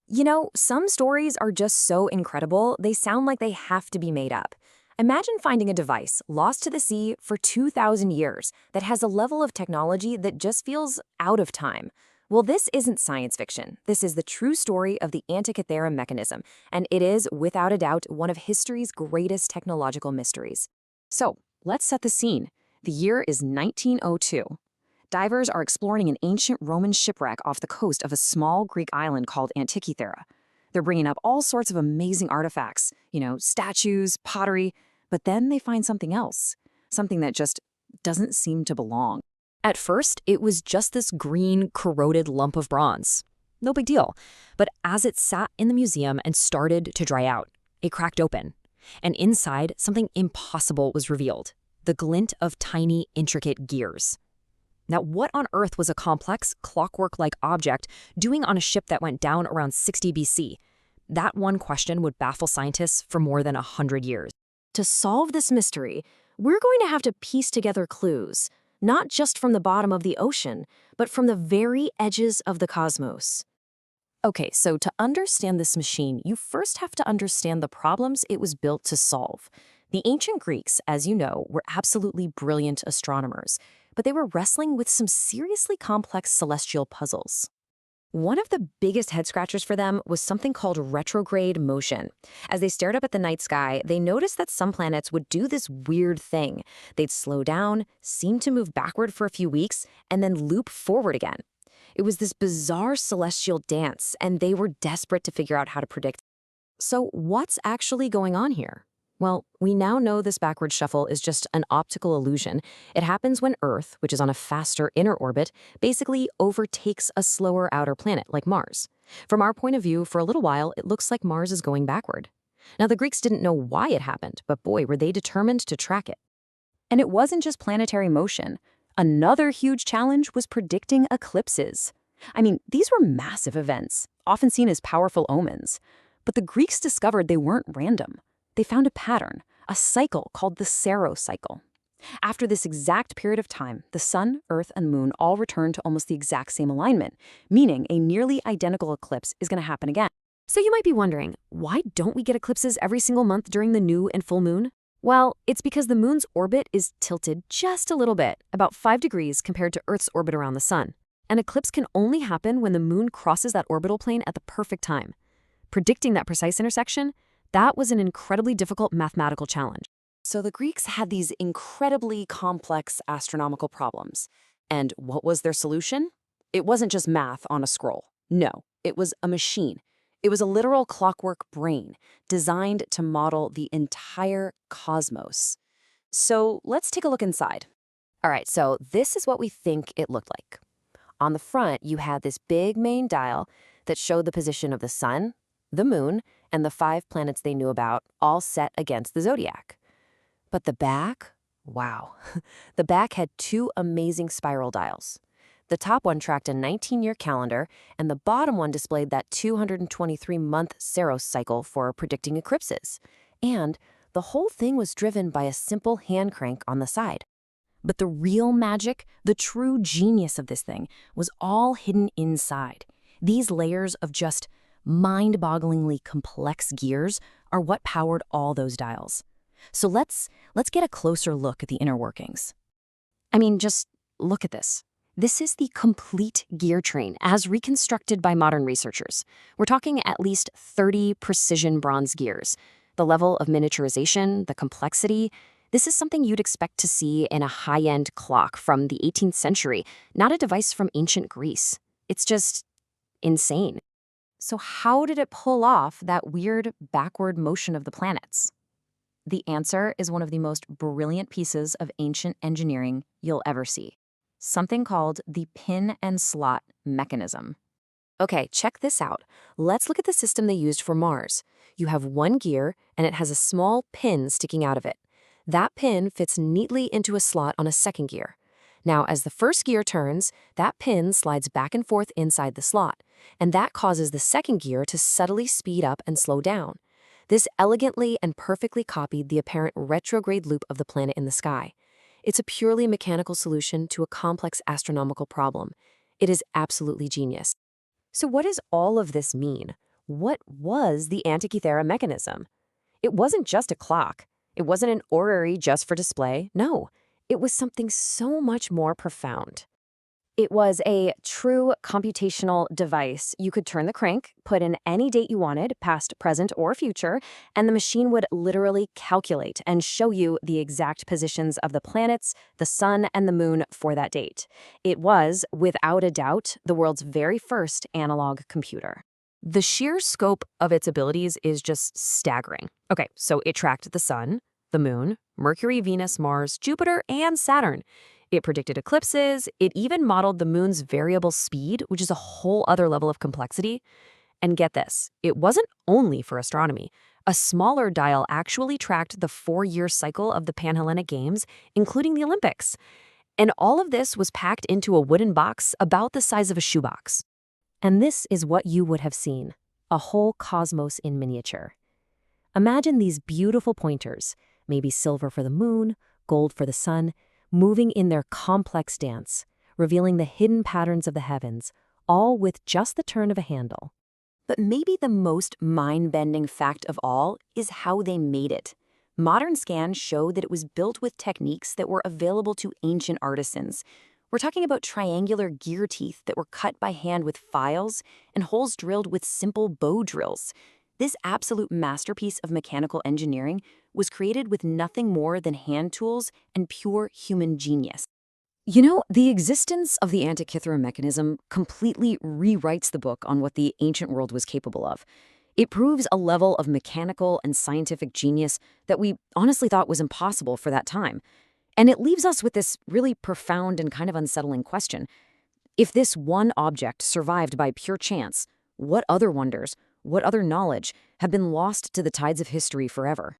You know, some stories are just so incredible, they sound like they have to be made up. Imagine finding a device lost to the sea for 2,000 years that has a level of technology that just feels out of time. Well, this isn't science fiction. This is the true story of the Antikythera Mechanism, and it is, without a doubt, one of history's greatest technological mysteries. So, let's set the scene. The year is 1902. Divers are exploring an ancient Roman shipwreck off the coast of a small Greek island called Antikythera. They're bringing up all sorts of amazing artifacts, statues, pottery, but then they find something else, something that just doesn't seem to belong. At first, it was just this green, corroded lump of bronze. No big deal. But as it sat in the museum and started to dry out, it cracked open. And inside, something impossible was revealed: the glint of tiny, intricate gears. Now, what on earth was a complex, clockwork-like object doing on a ship that went down around 60 BC? That one question would baffle scientists for more than 100 years. To solve this mystery, we're going to have to piece together clues, not just from the bottom of the ocean, but from the very edges of the cosmos. Okay, so to understand this machine, you first have to understand the problems it was built to solve. The ancient Greeks, as you know, were absolutely brilliant astronomers, but they were wrestling with some seriously complex celestial puzzles. One of the biggest head-scratchers for them was something called retrograde motion. As they stared up at the night sky, they noticed that some planets would do this weird thing. They'd slow down, seem to move backward for a few weeks, and then loop forward again. It was this bizarre celestial dance, and they were desperate to figure out how to predict. So what's actually going on here? Well, we now know this backward shuffle is just an optical illusion. It happens when Earth, which is on a faster inner orbit, basically overtakes a slower outer planet like Mars. From our point of view, for a little while, it looks like Mars is going backward. Now, the Greeks didn't know why it happened, but boy, were they determined to track it. And it wasn't just planetary motion. Another huge challenge was predicting eclipses. I mean, these were massive events, often seen as powerful omens. But the Greeks discovered they weren't random. They found a pattern, a cycle called the Saros cycle. After this exact period of time, the sun, earth, and moon all return to almost the exact same alignment, meaning a nearly identical eclipse is going to happen again. So you might be wondering, why don't we get eclipses every single month during the new and full moon? Well, it's because the moon's orbit is tilted just a little bit, about 5 degrees compared to Earth's orbit around the sun. An eclipse can only happen when the moon crosses that orbital plane at the perfect time. Predicting that precise intersection, that was an incredibly difficult mathematical challenge. So the Greeks had these incredibly complex astronomical problems. And what was their solution? It wasn't just math on a scroll. No, it was a machine. It was a literal clockwork brain designed to model the entire cosmos. So let's take a look inside. All right, so this is what we think it looked like. On the front, you had this big main dial that showed the position of the sun, the moon, and the 5 planets they knew about, all set against the zodiac. But the back? Wow. The back had 2 amazing spiral dials. The top one tracked a 19-year calendar, and the bottom one displayed that 223-month Saros cycle for predicting eclipses. And the whole thing was driven by a simple hand crank on the side. But the real magic, the true genius of this thing, was all hidden inside. These layers of just mind-bogglingly complex gears are what powered all those dials. So let's get a closer look at the inner workings. I mean, just look at this. This is the complete gear train as reconstructed by modern researchers. We're talking at least 30 precision bronze gears. The level of miniaturization, the complexity, this is something you'd expect to see in a high-end clock from the 18th century, not a device from ancient Greece. It's just insane. So how did it pull off that weird backward motion of the planets? The answer is one of the most brilliant pieces of ancient engineering you'll ever see. Something called the pin and slot mechanism. Okay, check this out. Let's look at the system they used for Mars. You have one gear, and it has a small pin sticking out of it. That pin fits neatly into a slot on a second gear. Now, as the first gear turns, that pin slides back and forth inside the slot, and that causes the second gear to subtly speed up and slow down. This elegantly and perfectly copied the apparent retrograde loop of the planet in the sky. It's a purely mechanical solution to a complex astronomical problem. It is absolutely genius. So what does all of this mean? What was the Antikythera Mechanism? It wasn't just a clock. It wasn't an orrery just for display. No, it was something so much more profound. It was a true computational device. You could turn the crank, put in any date you wanted, past, present, or future, and the machine would literally calculate and show you the exact positions of the planets, the sun, and the moon for that date. It was, without a doubt, the world's very first analog computer. The sheer scope of its abilities is just staggering. Okay, so it tracked the sun, the moon, Mercury, Venus, Mars, Jupiter, and Saturn. It predicted eclipses. It even modeled the moon's variable speed, which is a whole other level of complexity. And get this, it wasn't only for astronomy. A smaller dial actually tracked the 4-year cycle of the Panhellenic Games, including the Olympics. And all of this was packed into a wooden box about the size of a shoebox. And this is what you would have seen, a whole cosmos in miniature. Imagine these beautiful pointers, maybe silver for the moon, gold for the sun, moving in their complex dance, revealing the hidden patterns of the heavens, all with just the turn of a handle. But maybe the most mind-bending fact of all is how they made it. Modern scans show that it was built with techniques that were available to ancient artisans. We're talking about triangular gear teeth that were cut by hand with files and holes drilled with simple bow drills. This absolute masterpiece of mechanical engineering was created with nothing more than hand tools and pure human genius. You know, the existence of the Antikythera mechanism completely rewrites the book on what the ancient world was capable of. It proves a level of mechanical and scientific genius that we honestly thought was impossible for that time. And it leaves us with this really profound and kind of unsettling question. If this one object survived by pure chance, what other wonders, what other knowledge have been lost to the tides of history forever?